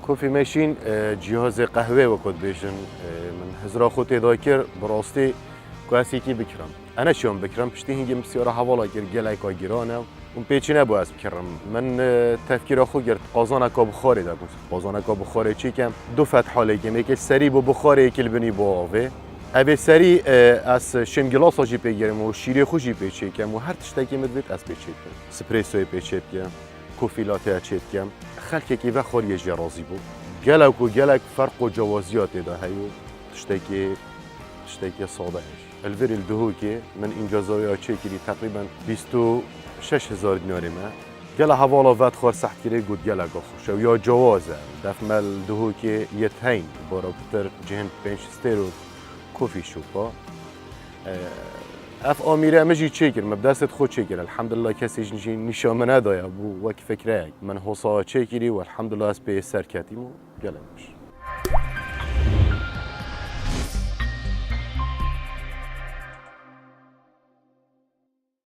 كوفي ماشين جهاز قهوه وكود بيشن من هزرا خوتي ذاكر براستي كاسيكي بكرم انا شلون بكرم بشتي هنجي مسيره حوالا كير جلايكا جيرانه اون پیچینه بو از بکرم من تفکر خو گرت قازان کا بخاری دا گفت قازان کا بخاری چی کم دو فتح حاله که میگه سری بو بخاری کل بنی بو آوه اوه سری از شمگلاس جی بگیرم و شیری خوشی پیچه کم و هر تشتکی مدبت از پیچه کم سپریسوی پیچه کم کوفی لاته چیت کم خلک کی و خوری جرازی بو گلک و گلک فرق و جوازیات دا هیو تشتکی ساده الفير الدهوكي من انجازوي تشيكري تقريبا 26,000 دينار ما قال حوالا فات خور سحت كري قد قال خوش يا جوازه دفمل دهوكي يتهين باراكتر جهن بنش ستيرو كوفي شوبا اف اميره مجي تشيكر مبداست خود تشيكر الحمد لله كسي جنجي نشامنه دايا بو وك فكره من حصا تشيكري والحمد لله اس بي سركتيمو قالمش